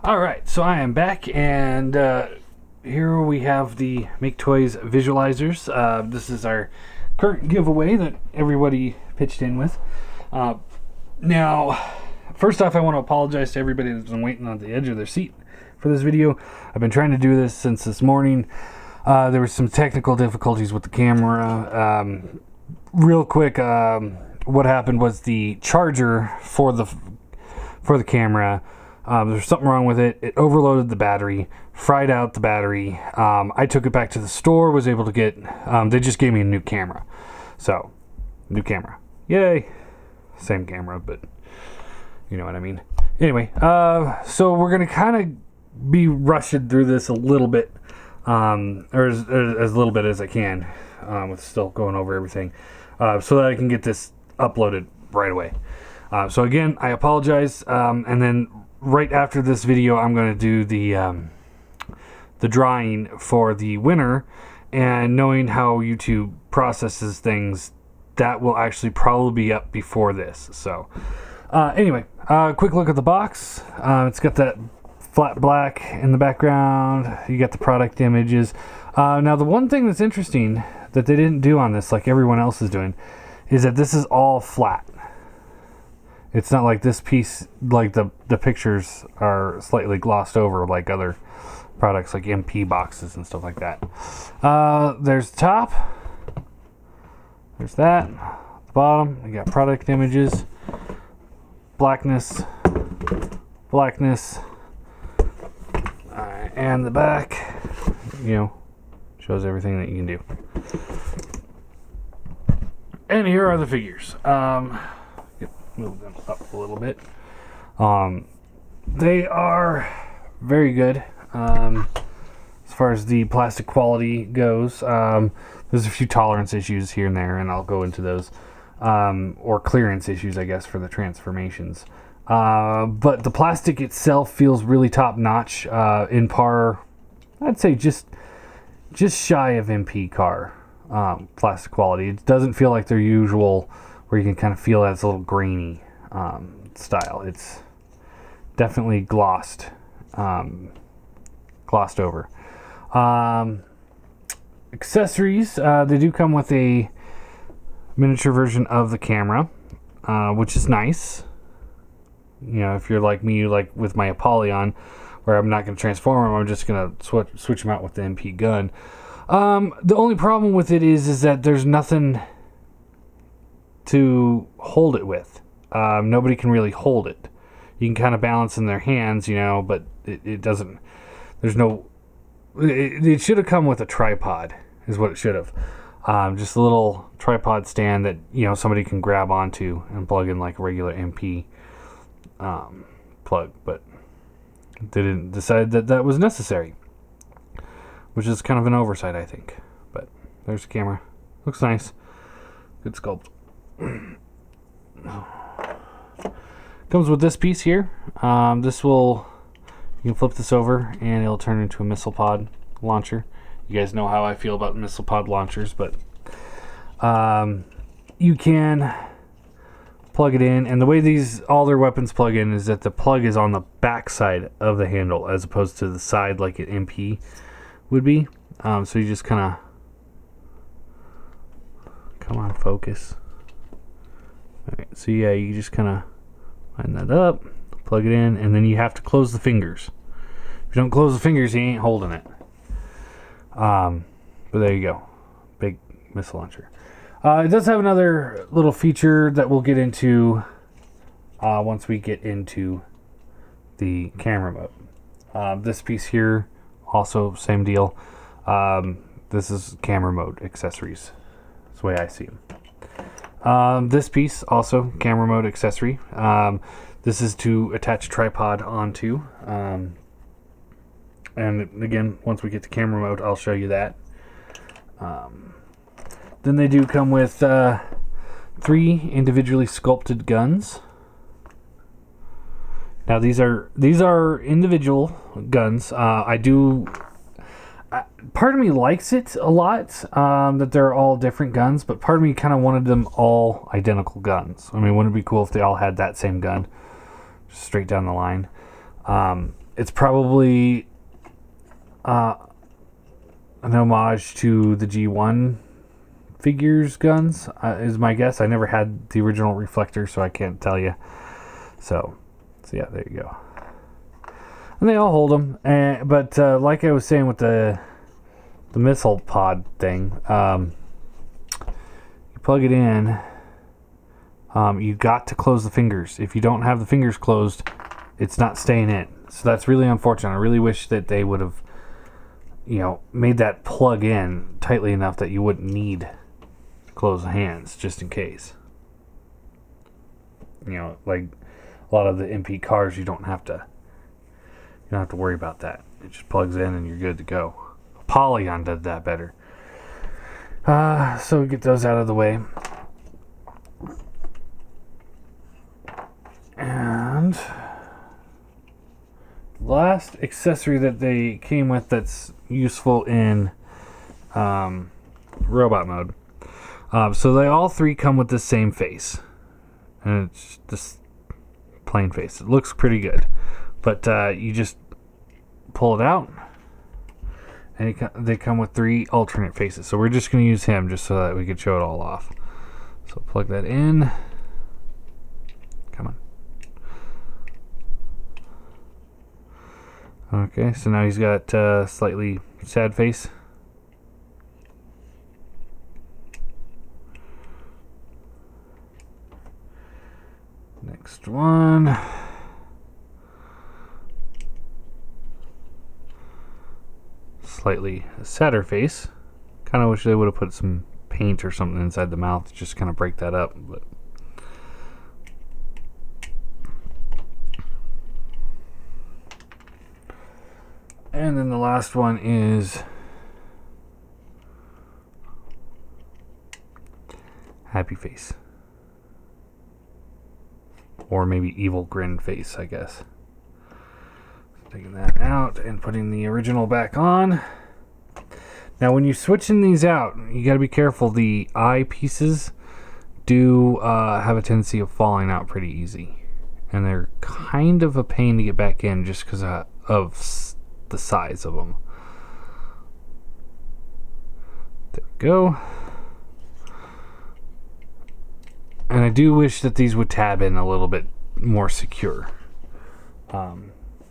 Alright, so I am back, and here we have the Maketoys visualizers. This is our current giveaway that everybody pitched in with. Now, first off, I want to apologize to everybody that's been waiting on the edge of their seat for this video. I've been trying to do this since this morning. There were some technical difficulties with the camera. Real quick, what happened was the charger for the camera, there's something wrong with it. It overloaded the battery, fried out the battery. I took it back to the store, was able to get, they just gave me a new camera. So, new camera. Yay! Same camera, but you know what I mean. Anyway, so we're going to kind of be rushing through this a little bit, or as little bit as I can, with still going over everything, so that I can get this uploaded right away. So again, I apologize, and then right after this video, I'm going to do the drawing for the winner, and knowing how YouTube processes things, that will actually probably be up before this. So anyway, quick look at the box. It's got that flat black in the background. You got the product images. Now the one thing that's interesting that they didn't do on this, like everyone else is doing, is that this is all flat. It's not like this piece, like the pictures are slightly glossed over like other products like MP boxes and stuff like that. There's the top. There's that. The bottom, you got product images. Blackness. Blackness. And the back, you know, shows everything that you can do. And here are the figures. Move them up a little bit. They are very good as far as the plastic quality goes. There's a few tolerance issues here and there, and I'll go into those, or clearance issues, I guess, for the transformations. But the plastic itself feels really top notch, in par, I'd say just shy of MP car plastic quality. It doesn't feel like their usual, where you can kind of feel that it's a little grainy style. It's definitely glossed over. Accessories, they do come with a miniature version of the camera, which is nice. You know, if you're like me, like with my Apollyon, where I'm not going to transform them, I'm just going to switch them out with the MP gun. The only problem with it is that there's nothing to hold it with. Nobody can really hold it. You can kind of balance in their hands, you know, but it doesn't, there's no, it should have come with a tripod, is what it should have. Just a little tripod stand that, you know, somebody can grab onto and plug in like a regular MP plug, but they didn't decide that was necessary, which is kind of an oversight, I think. But there's the camera. Looks nice. Good sculpt. Comes with this piece here. This will, you can flip this over and it'll turn into a missile pod launcher. You guys know how I feel about missile pod launchers, but you can plug it in, and the way all their weapons plug in is that the plug is on the back side of the handle as opposed to the side like an MP would be. So you just kind of, come on, focus. Alright, so yeah, you just kind of line that up, plug it in, and then you have to close the fingers. If you don't close the fingers, you ain't holding it. But there you go. Big missile launcher. It does have another little feature that we'll get into once we get into the camera mode. This piece here, also same deal. This is camera mode accessories. That's the way I see them. This piece, also camera mode accessory. This is to attach tripod onto. And again, once we get to camera mode, I'll show you that. Then they do come with 3 individually sculpted guns. Now these are individual guns. Part of me likes it a lot, that they're all different guns, but part of me kind of wanted them all identical guns. I mean, wouldn't it be cool if they all had that same gun, just straight down the line? It's probably an homage to the G1 figures guns, is my guess. I never had the original Reflector, so I can't tell you. So yeah, there you go. And they all hold them. But like I was saying with the missile pod thing, you plug it in. You got to close the fingers. If you don't have the fingers closed, it's not staying in. So that's really unfortunate. I really wish that they would have, made that plug in tightly enough that you wouldn't need to close the hands just in case. Like a lot of the MP cars, you don't have to worry about that. It just plugs in and you're good to go. Polygon did that better. So we get those out of the way. And last accessory that they came with that's useful in robot mode. So they all three come with the same face. And it's this plain face. It looks pretty good. But you just pull it out. And they come with 3 alternate faces. So we're just going to use him just so that we can show it all off. So plug that in. Come on. Okay, so now he's got a slightly sad face. Next one. Slightly sadder face. Kind of wish they would have put some paint or something inside the mouth to just kind of break that up, but and then the last one is happy face. Or maybe evil grin face, I guess. Taking that out and putting the original back on. Now when you're switching these out, you got to be careful. The eye pieces do have a tendency of falling out pretty easy. And they're kind of a pain to get back in just because of the size of them. There we go. And I do wish that these would tab in a little bit more secure.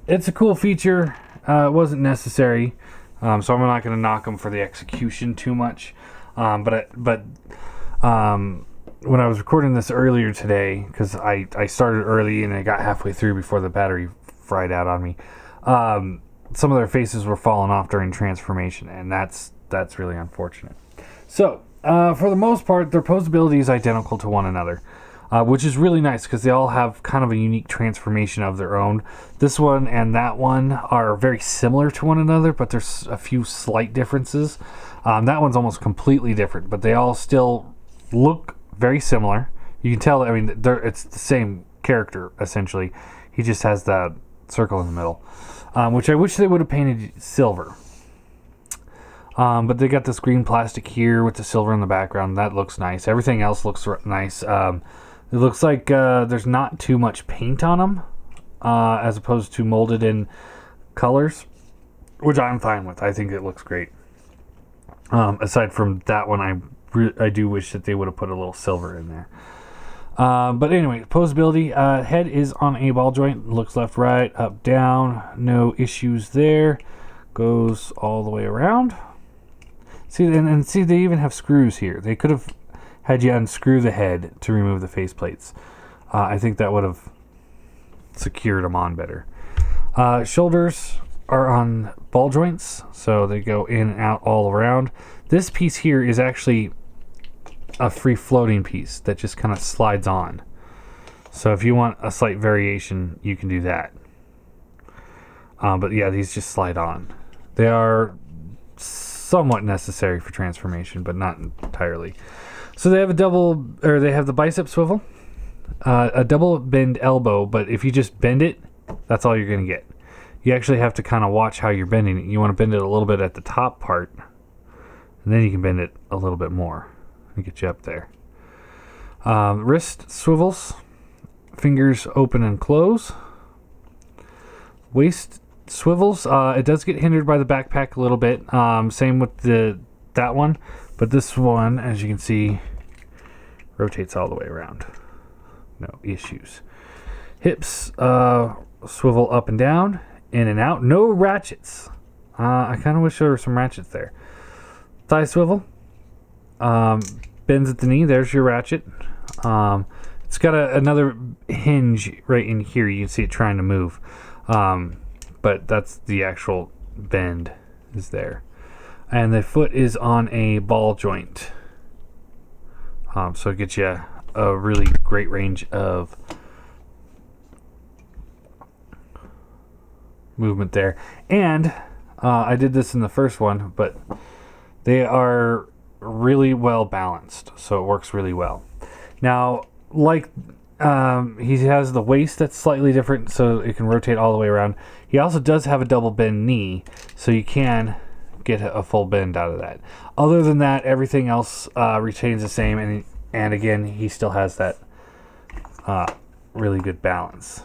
It's a cool feature. It wasn't necessary, so I'm not going to knock them for the execution too much. But when I was recording this earlier today, because I started early and I got halfway through before the battery fried out on me, some of their faces were falling off during transformation, and that's really unfortunate. So for the most part, their posability is identical to one another. Which is really nice because they all have kind of a unique transformation of their own. This one and that one are very similar to one another, but there's a few slight differences. That one's almost completely different, but they all still look very similar. You can tell, it's the same character, essentially. He just has that circle in the middle, which I wish they would have painted silver. But they got this green plastic here with the silver in the background. That looks nice. Everything else looks nice. It looks like there's not too much paint on them, as opposed to molded in colors, which I'm fine with. I think it looks great. Aside from that one, I do wish that they would have put a little silver in there. But anyway, posability. Head is on a ball joint. Looks left, right, up, down. No issues there. Goes all the way around. See, and see, they even have screws here. They could have had you unscrew the head to remove the faceplates. I think that would have secured them on better. Shoulders are on ball joints, so they go in and out all around. This piece here is actually a free floating piece that just kind of slides on. So if you want a slight variation, you can do that. But yeah, these just slide on. They are somewhat necessary for transformation, but not entirely. So they have they have the bicep swivel, a double bend elbow, but if you just bend it, that's all you're going to get. You actually have to kind of watch how you're bending it. You want to bend it a little bit at the top part, and then you can bend it a little bit more and get you up there. Wrist swivels, fingers open and close. Waist swivels. It does get hindered by the backpack a little bit. Same with that one, but this one, as you can see, rotates all the way around. No issues. Hips swivel up and down, in and out. No ratchets. I kind of wish there were some ratchets there. Thigh swivel. Bends at the knee. There's your ratchet. It's got another hinge right in here. You can see it trying to move. But that's the actual bend is there. And the foot is on a ball joint. So it gets you a really great range of movement there. And I did this in the first one, but they are really well balanced, so it works really well. Now, like he has the waist that's slightly different, so it can rotate all the way around. He also does have a double bend knee, so you can get a full bend out of that. Other than that, everything else retains the same, and again, he still has that really good balance,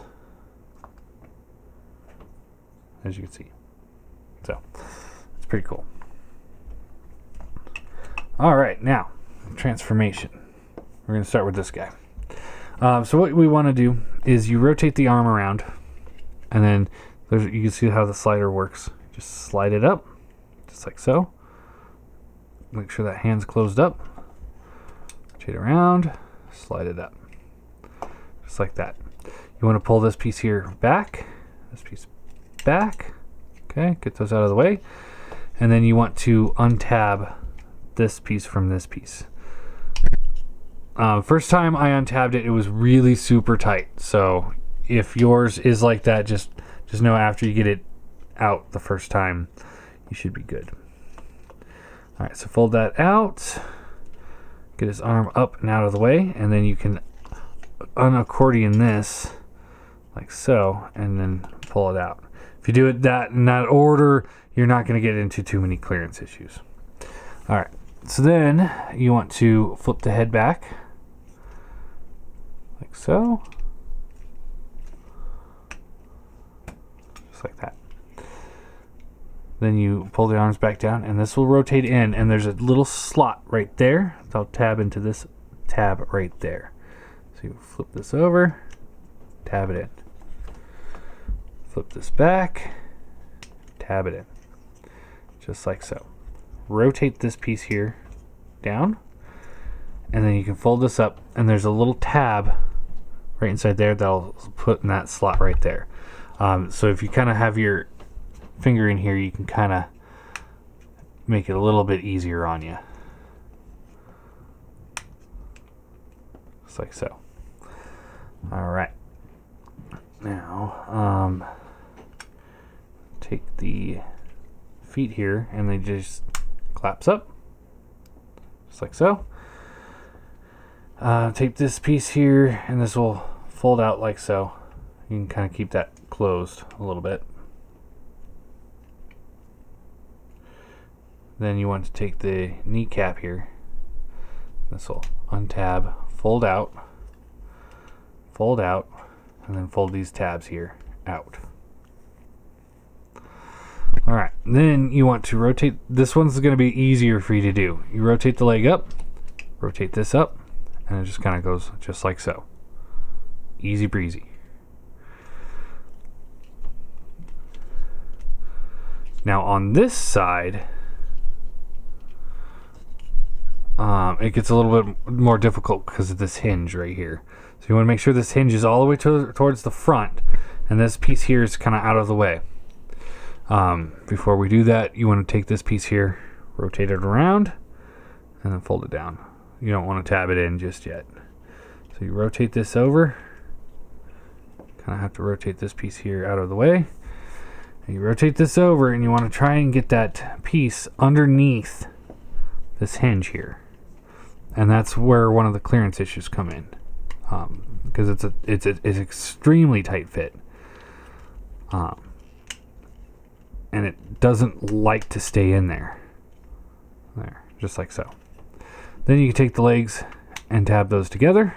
as you can see. So it's pretty cool. All right, now transformation. We're going to start with this guy. So what we want to do is you rotate the arm around, and then you can see how the slider works. Just slide it up, just like so. Make sure that hand's closed up. Rotate around, slide it up, just like that. You want to pull this piece here back, this piece back. Okay, get those out of the way. And then you want to untab this piece from this piece. First time I untabbed it, it was really super tight. So if yours is like that, just know after you get it out the first time, you should be good. All right, so fold that out. Get his arm up and out of the way, and then you can unaccordion this like so, and then pull it out. If you do it in that order, you're not going to get into too many clearance issues. All right, so then you want to flip the head back like so, just like that. Then you pull the arms back down, and this will rotate in, and there's a little slot right there. I'll tab into this tab right there. So you flip this over, tab it in. Flip this back, tab it in, just like so. Rotate this piece here down, and then you can fold this up, and there's a little tab right inside there that'll put in that slot right there. So if you kind of have your finger in here, you can kind of make it a little bit easier on you, just like so. All right, now take the feet here, and they just collapse up, just like so. Take this piece here, and this will fold out like so. You can kind of keep that closed a little bit. Then you want to take the kneecap here. This will untab, fold out, and then fold these tabs here out. All right, then you want to rotate. This one's going to be easier for you to do. You rotate the leg up, rotate this up, and it just kind of goes just like so. Easy breezy. Now on this side, it gets a little bit more difficult because of this hinge right here. So you want to make sure this hinge is all the way towards the front, and this piece here is kind of out of the way. Before we do that, you want to take this piece here, rotate it around, and then fold it down. You don't want to tab it in just yet. So you rotate this over, kind of have to rotate this piece here out of the way. And you rotate this over, and you want to try and get that piece underneath this hinge here. And that's where one of the clearance issues come in, because it's extremely tight fit, and it doesn't like to stay in there. There, just like so. Then you can take the legs and tab those together.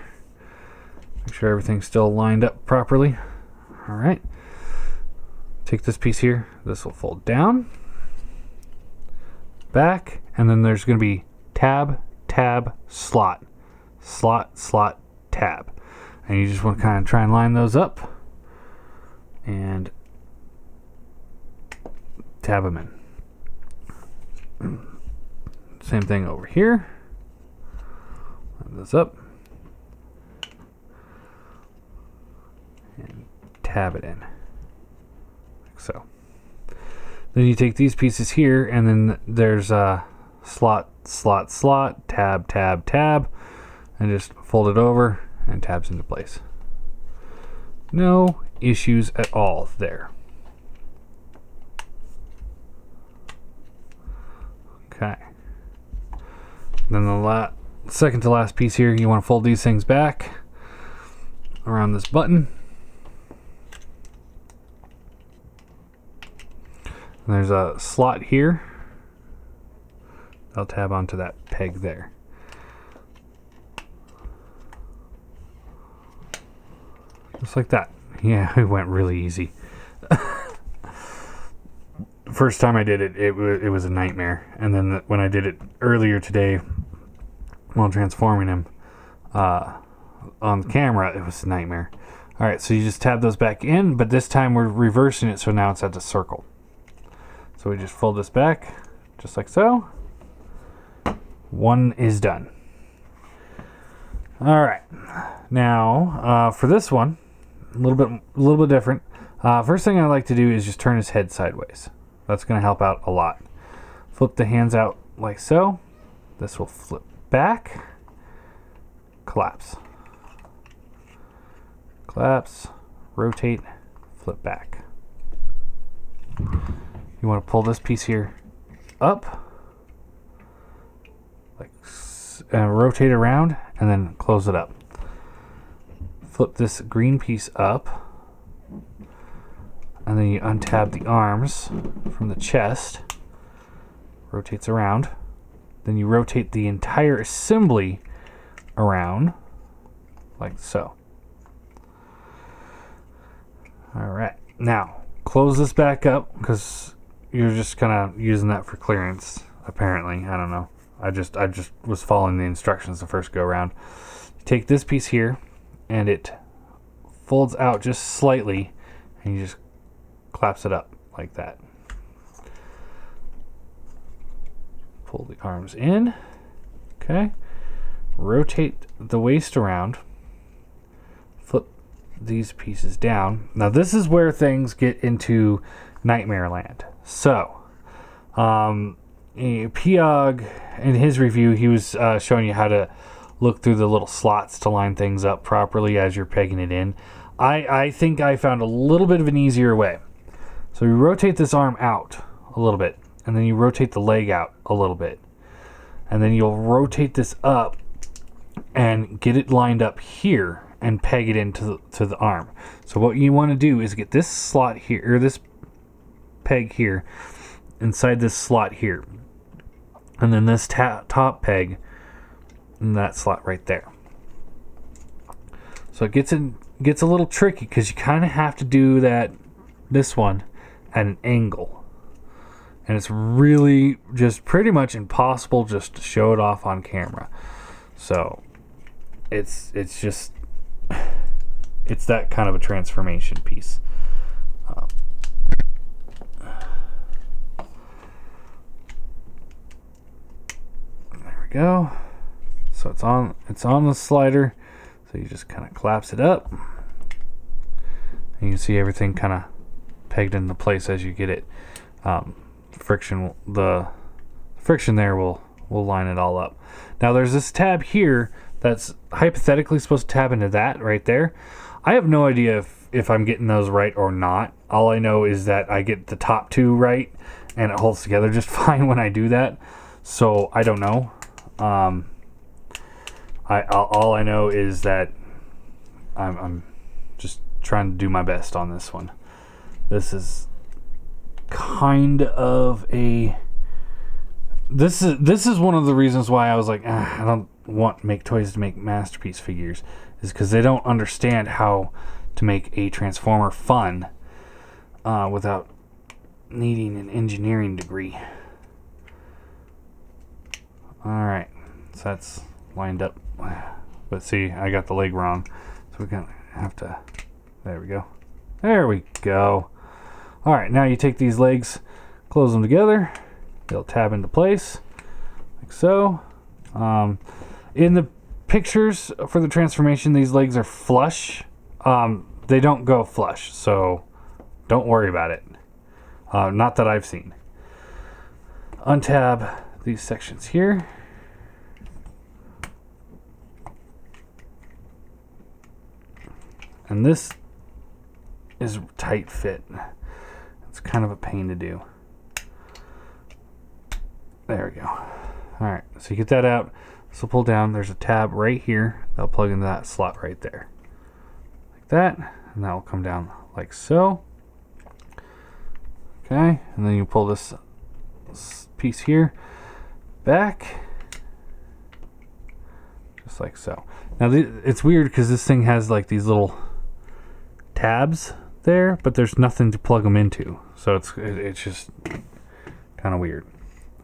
Make sure everything's still lined up properly. All right. take this piece here. This will fold down, back, and then there's going to be tab, tab, slot, slot, slot, tab. And you just want to kind of try and line those up and tab them in. Same thing over here. Line this up and tab it in, like so. Then you take these pieces here, and then there's a slot, slot, slot, tab, tab, tab, and just fold it over and tabs into place. No issues at all there. Okay. Then the second to last piece here, you want to fold these things back around this button. And there's a slot here. I'll tab onto that peg there. Just like that. Yeah, it went really easy. First time I did it, it was a nightmare. And then when I did it earlier today, while transforming him on the camera, it was a nightmare. All right, so you just tab those back in, but this time we're reversing it, so now it's at the circle. So we just fold this back, just like so. One is done. All right, now for this one, a little bit different. First thing I like to do is just turn his head sideways. That's going to help out a lot. Flip the hands out like so. This will flip back, collapse, collapse, rotate, flip back. You want to pull this piece here up, like, and rotate around, and then close it up. Flip this green piece up, and then you untab the arms from the chest, rotates around. Then you rotate the entire assembly around, like so. All right, now close this back up, because you're just kind of using that for clearance, apparently. I don't know. I just was following the instructions the first go around. You take this piece here, and it folds out just slightly, and you just collapse it up like that. Pull the arms in. Okay. Rotate the waist around. Flip these pieces down. Now this is where things get into nightmare land. So, Piog, in his review, he was showing you how to look through the little slots to line things up properly as you're pegging it in. I think I found a little bit of an easier way. So you rotate this arm out a little bit, and then you rotate the leg out a little bit, and then you'll rotate this up and get it lined up here and peg it into the arm. So what you want to do is get this slot here, or this peg here, inside this slot here, and then this top peg in that slot right there. So it gets a little tricky, because you kind of have to do this one at an angle, and it's really just pretty much impossible just to show it off on camera. So it's that kind of a transformation piece. There we go. So it's on the slider. So you just kind of collapse it up, and you can see everything kind of pegged into place as you get it. The friction there will line it all up. Now there's this tab here that's hypothetically supposed to tab into that right there. I have no idea if I'm getting those right or not. All I know is that I get the top two right, and it holds together just fine when I do that. So I don't know. All I know is that I'm just trying to do my best on this one. This is kind of this is one of the reasons why I was like, I don't want Maketoys to make masterpiece figures, is because they don't understand how to make a Transformer fun without needing an engineering degree. Alright, so that's lined up. But see, I got the leg wrong. So we're going to have to... There we go. There we go. Alright, now you take these legs, close them together. They'll tab into place, like so. In the pictures for the transformation, these legs are flush. They don't go flush, so don't worry about it. Not that I've seen. Untab these sections here. And this is tight fit. It's kind of a pain to do. There we go. Alright, so you get that out. This will pull down. There's a tab right here. That'll plug into that slot right there. Like that. And that will come down like so. Okay, and then you pull this piece here back. Just like so. Now it's weird because this thing has like these little tabs there, but there's nothing to plug them into. So it's just kind of weird.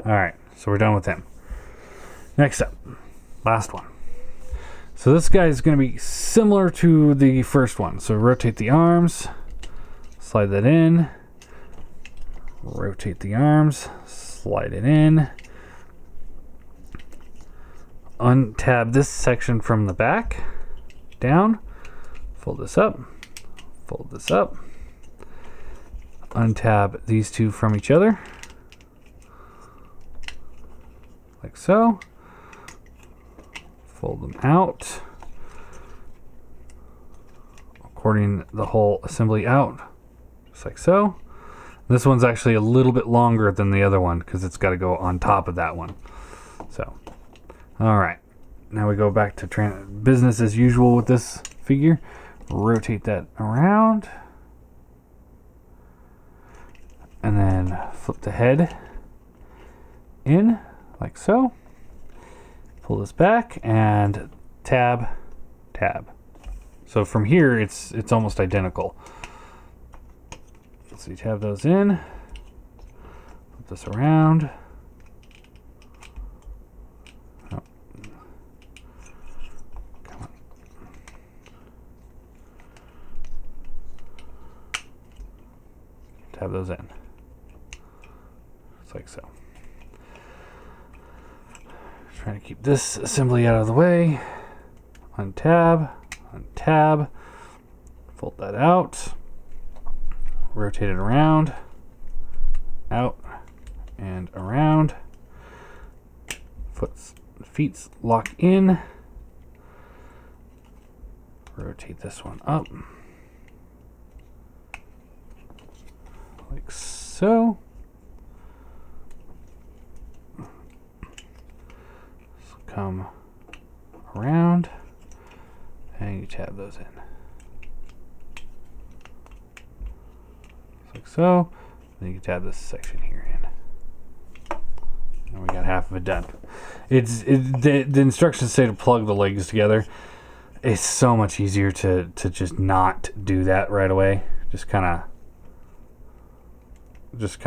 Alright, so we're done with them. Next up, last one. So this guy is going to be similar to the first one. So rotate the arms, slide that in, rotate the arms, slide it in, untab this section from the back, down, fold this up, untab these two from each other, like so. Fold them out, according the whole assembly out, just like so. This one's actually a little bit longer than the other one because it's got to go on top of that one. So, all right, now we go back to business as usual with this figure. Rotate that around, and then flip the head in like so. Pull this back and tab. So from here, it's almost identical. So you tab those in, flip this around. Oh. Come on. Tab those in. Just like so. Trying to keep this assembly out of the way. Untab, fold that out, rotate it around, out and around. Feet lock in. Rotate this one up like so. Come around and you tab those in like so. Then you can tab this section here in, and we got half of it done. The instructions say to plug the legs together. It's so much easier to just not do that right away. Just kind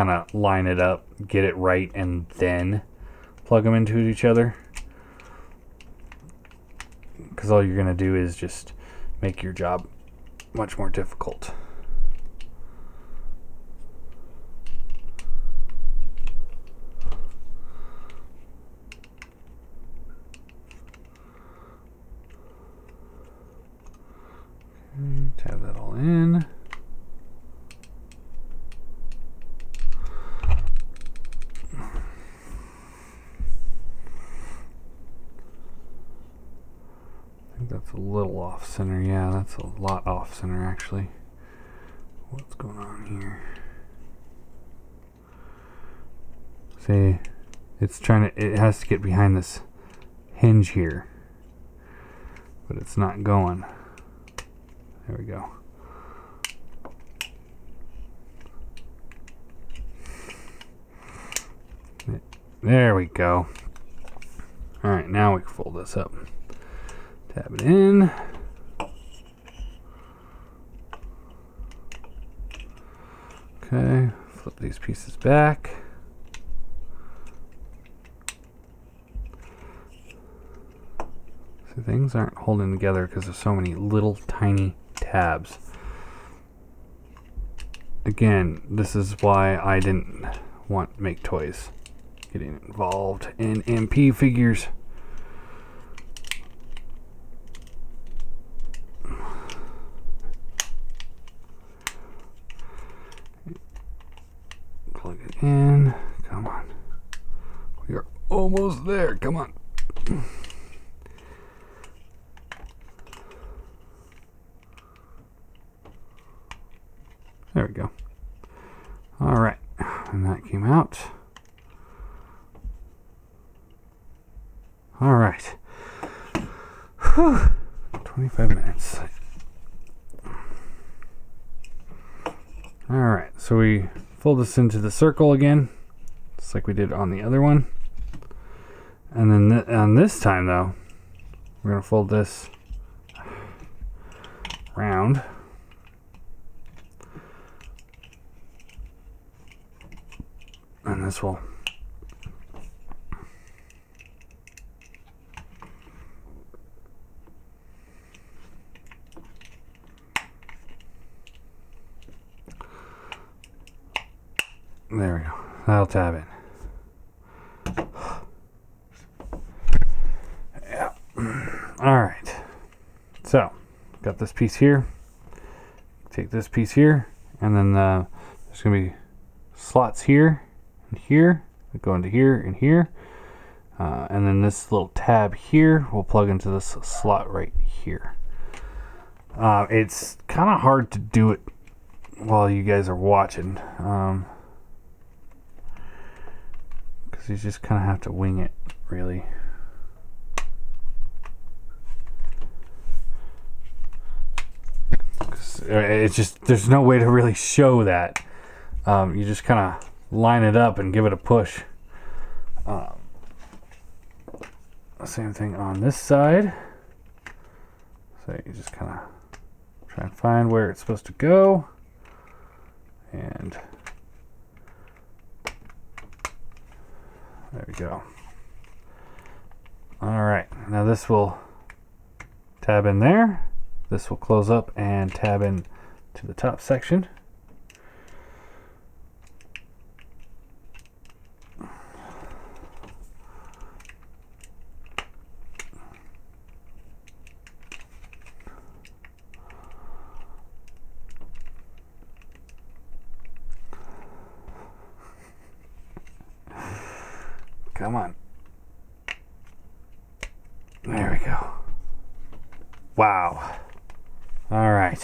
of line it up, get it right, and then plug them into each other. Because all you're going to do is just make your job much more difficult. Okay, tab that all in. That's a little off center. Yeah, that's a lot off center actually. What's going on here? See, it has to get behind this hinge here, but it's not going. There we go. There we go. All right, now we can fold this up. Tab it in. Okay, flip these pieces back. See, things aren't holding together because there's so many little tiny tabs. Again, this is why I didn't want Maketoys getting involved in MP figures. Plug it in. Come on. We are almost there. Come on. There we go. All right. And that came out. All right. Whew. 25 minutes. All right. So we fold this into the circle again, just like we did on the other one. And then on this time, though, we're going to fold this round. And this will there we go. That'll tab in. Yeah. All right. So, got this piece here. Take this piece here, and then there's gonna be slots here and here that go into here and here, and then this little tab here will plug into this slot right here. It's kind of hard to do it while you guys are watching. You just kind of have to wing it, really. It's just, there's no way to really show that. You just kind of line it up and give it a push. Same thing on this side. So you just kind of try and find where it's supposed to go. And there we go. All right, now this will tab in there. This will close up and tab in to the top section. Come on. There we go. Wow. All right.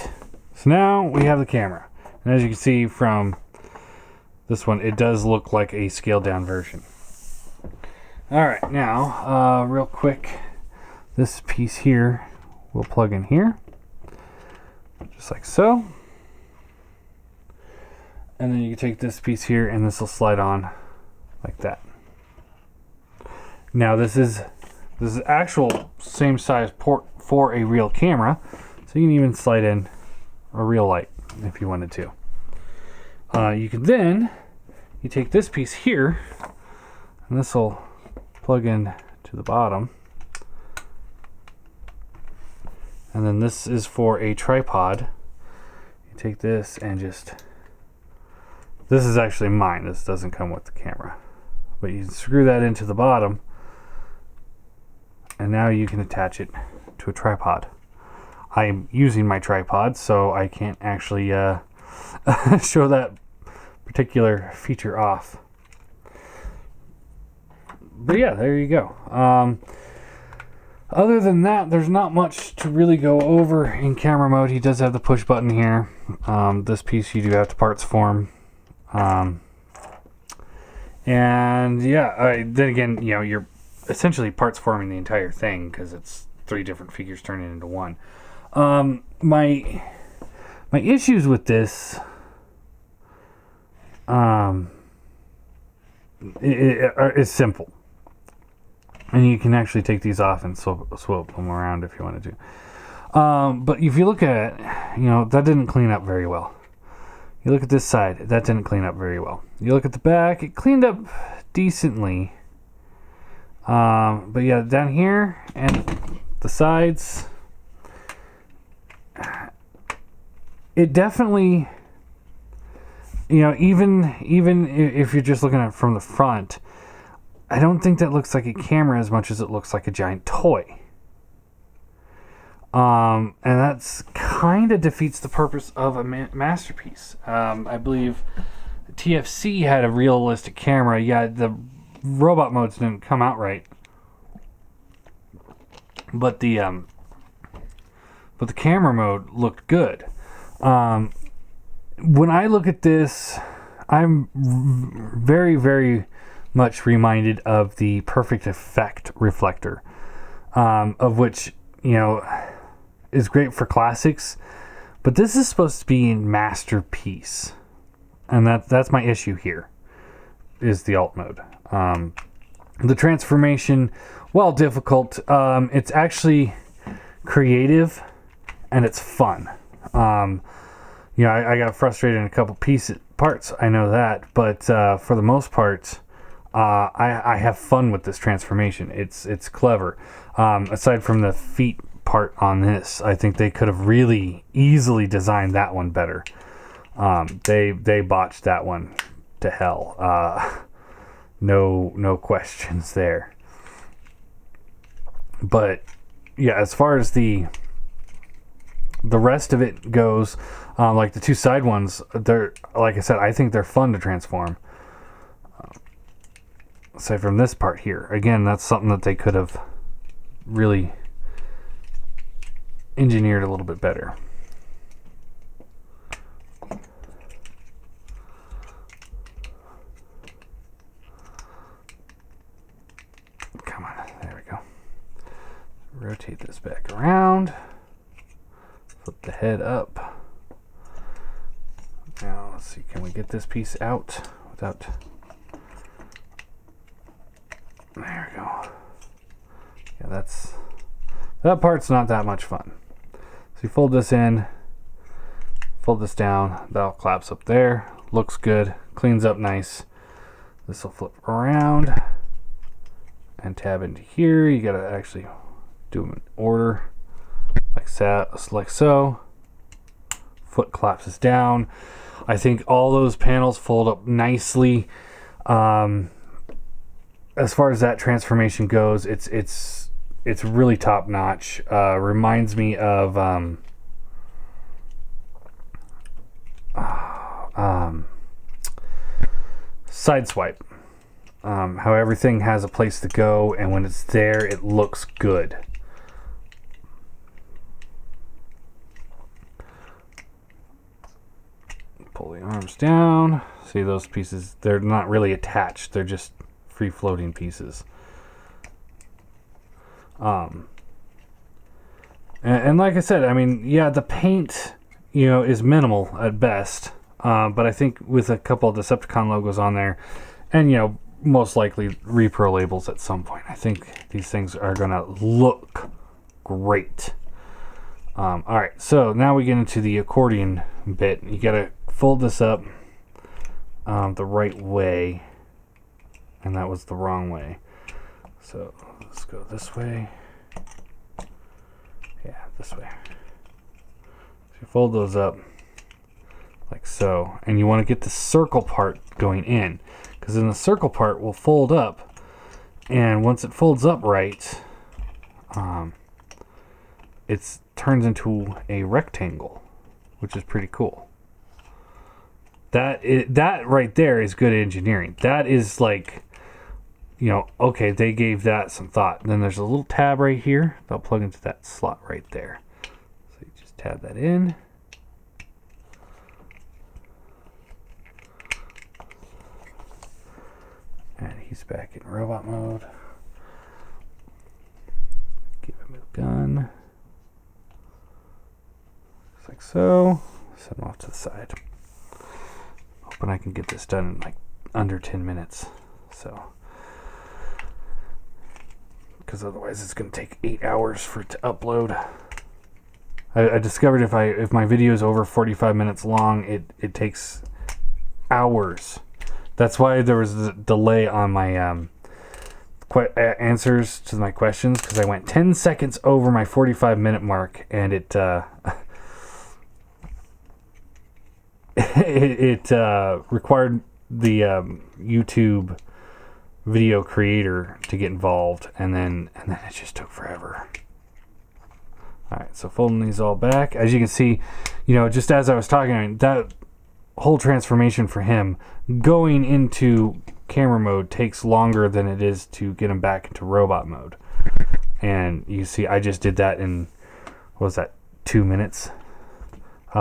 So now we have the camera. And as you can see from this one, it does look like a scaled down version. All right. Now, real quick, this piece here will plug in here. Just like so. And then you can take this piece here and this will slide on like that. Now this is actual same size port for a real camera, so you can even slide in a real light if you wanted to. You can then take this piece here, and this will plug in to the bottom, and then this is for a tripod. You take this and this is actually mine. This doesn't come with the camera, but you screw that into the bottom. And now you can attach it to a tripod. I'm using my tripod, so I can't actually show that particular feature off. But yeah, there you go. Other than that, there's not much to really go over in camera mode. He does have the push button here. This piece you do have to parts form. And yeah, then again, you know, you're essentially parts forming the entire thing because it's 3 different figures turning into one. My issues with this is simple, and you can actually take these off and swap them around if you wanted to. But if you look at it, you know, that didn't clean up very well. You look at this side, that didn't clean up very well. You look at the back, it cleaned up decently. But yeah, down here and the sides, it definitely, you know, even if you're just looking at it from the front, I don't think that looks like a camera as much as it looks like a giant toy. And that's kind of defeats the purpose of a masterpiece. I believe TFC had a realistic camera. Yeah, the robot modes didn't come out right, but the camera mode looked good. When I look at this, I'm very, very much reminded of the Perfect Effect Reflector, of which, you know, is great for classics, but this is supposed to be a masterpiece, and that's my issue here, is the alt mode. The transformation, while difficult, it's actually creative and it's fun. You know, I got frustrated in a couple parts, I know that, but for the most part, I have fun with this transformation. It's clever. Aside from the feet part on this, I think they could have really easily designed that one better. They botched that one to hell. No questions there. But yeah, as far as the rest of it goes, like the two side ones, they're, like I said, I think they're fun to transform. Aside from this part here, again, that's something that they could have really engineered a little bit better. Come on, there we go. Rotate this back around. Flip the head up. Now let's see, can we get this piece out without... There we go. Yeah, that part's not that much fun. So you fold this in, fold this down, that'll collapse up there. Looks good, cleans up nice. This will flip around and tab into here. You gotta actually do them in order, like so. Foot collapses down. I think all those panels fold up nicely. As far as that transformation goes, it's really top notch. Reminds me of Sideswipe. How everything has a place to go, and when it's there, it looks good. Pull the arms down. See those pieces? They're not really attached. They're just free floating pieces. And like I said, I mean, yeah, the paint, you know, is minimal at best. But I think with a couple of Decepticon logos on there, and, you know, most likely repro labels at some point, I think these things are gonna look great. All right, so now we get into the accordion bit. You gotta fold this up the right way, and that was the wrong way. So let's go this way. Yeah, this way. So you fold those up like so, and you want to get the circle part going in, because then the circle part will fold up, and once it folds up right, it turns into a rectangle, which is pretty cool. That right there is good engineering. That is like, you know, okay, they gave that some thought. And then there's a little tab right here that'll plug into that slot right there. So you just tab that in. And he's back in robot mode. Give him a gun. Just like so. Set him off to the side. Hoping I can get this done in like under 10 minutes. So, because otherwise it's going to take 8 hours for it to upload. I discovered if my video is over 45 minutes long, it takes hours. That's why there was a delay on my answers to my questions, because I went 10 seconds over my 45-minute mark, and it required the YouTube video creator to get involved, and then it just took forever. Alright, so folding these all back. As you can see, just as I was talking, that whole transformation for him going into camera mode takes longer than it is to get him back into robot mode. And you see, I just did that in, what was that, 2 minutes?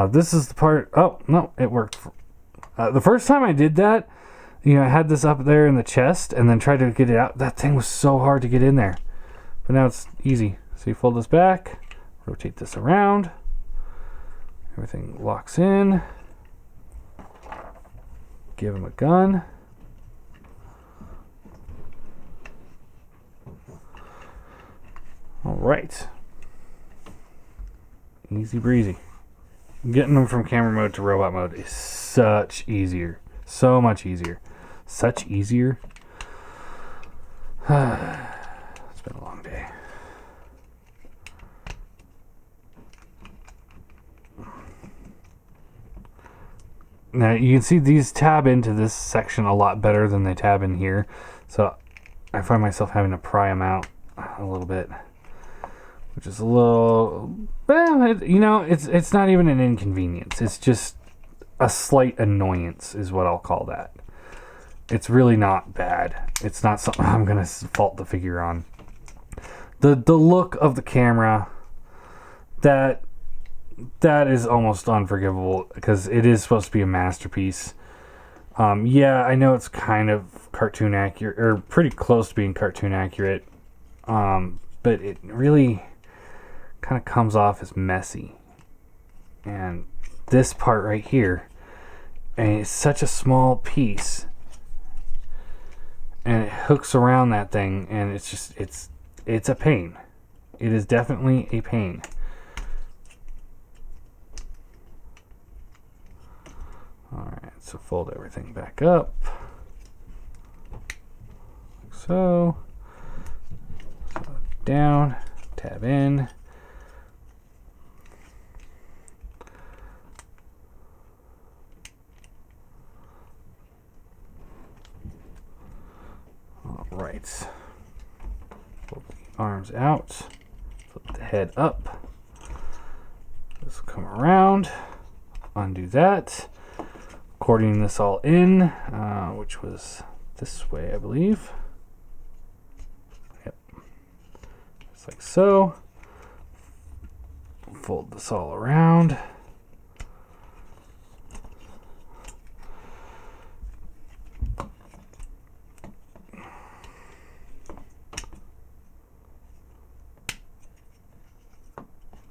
This is the part, oh, no, it worked. The first time I did that, I had this up there in the chest and then tried to get it out. That thing was so hard to get in there. But now it's easy. So you fold this back, rotate this around. Everything locks in. Give him a gun. All right. Easy breezy. Getting them from camera mode to robot mode is such easier. So much easier. Such easier. It's been a long day. Now you can see these tab into this section a lot better than they tab in here. So I find myself having to pry them out a little bit, which is a little, well, it's not even an inconvenience. It's just a slight annoyance is what I'll call that. It's really not bad. It's not something I'm going to fault the figure on. The look of the camera, that is almost unforgivable because it is supposed to be a masterpiece. Yeah, I know it's kind of cartoon accurate, or pretty close to being cartoon accurate, but it really kind of comes off as messy. And this part right here, and it's such a small piece, and it hooks around that thing, and it's just it's a pain. It is definitely a pain. Alright, so fold everything back up. Like so. Down, tab in. Alright. Fold the arms out. Flip the head up. This will come around. Undo that. Cording this all in, which was this way, I believe. Yep. Just like so. Fold this all around.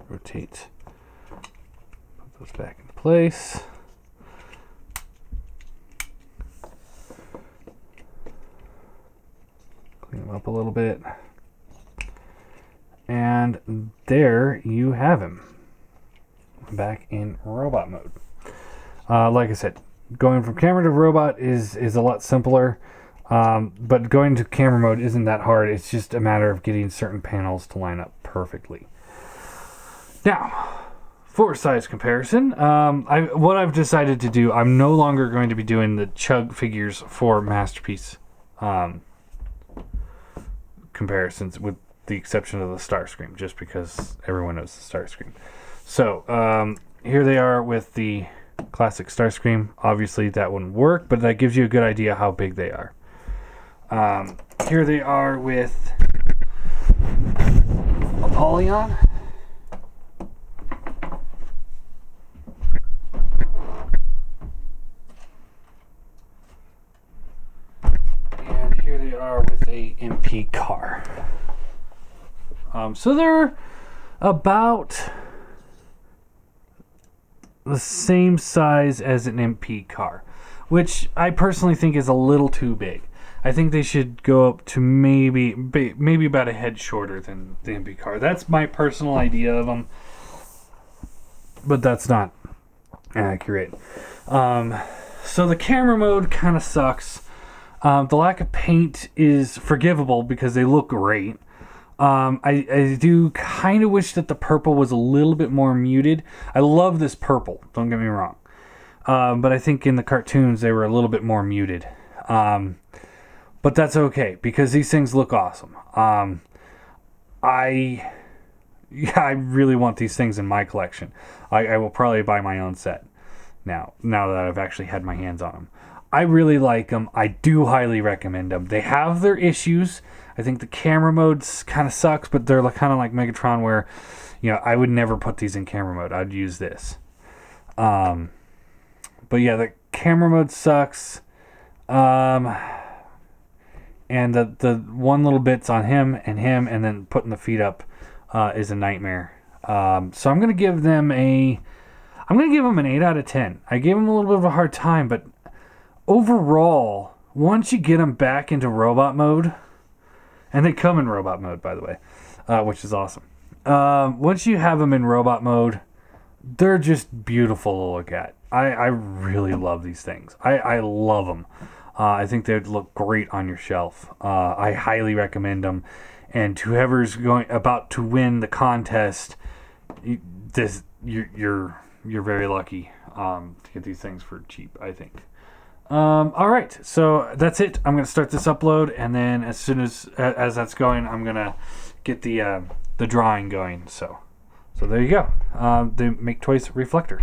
Rotate. Put those back in place. Clean them up a little bit. And there you have him. Back in robot mode. Like I said, going from camera to robot is a lot simpler. But going to camera mode isn't that hard. It's just a matter of getting certain panels to line up perfectly. Now, for size comparison, what I've decided to do, I'm no longer going to be doing the Chug figures for Masterpiece comparisons, with the exception of the Starscream, just because everyone knows the Starscream. So, here they are with the classic Starscream. Obviously, that wouldn't work, but that gives you a good idea how big they are. Here they are with Apollyon. And here they are with a MP car. So they're about the same size as an MP car, which I personally think is a little too big. I think they should go up to maybe about a head shorter than the MP car. That's my personal idea of them. but that's not accurate. So the camera mode kind of sucks. The lack of paint is forgivable because they look great. I do kind of wish that the purple was a little bit more muted. I love this purple, don't get me wrong. But I think in the cartoons they were a little bit more muted. But that's okay because these things look awesome. I really want these things in my collection. I will probably buy my own set now that I've actually had my hands on them. I really like them. I do highly recommend them. They have their issues. I think the camera mode kind of sucks, but they're kind of like Megatron where, I would never put these in camera mode. I'd use this. But yeah, the camera mode sucks. And the one little bits on him, and then putting the feet up is a nightmare. So I'm gonna give them an 8 out of 10. I gave them a little bit of a hard time, but overall, once you get them back into robot mode, and they come in robot mode, by the way, which is awesome. Once you have them in robot mode, they're just beautiful to look at. I really love these things. I love them. I think they'd look great on your shelf. I highly recommend them. And whoever's about to win the contest, you're very lucky to get these things for cheap, I think. All right, so that's it. I'm gonna start this upload, and then as soon as that's going, I'm gonna get the drawing going. So there you go. The Maketoys Reflector.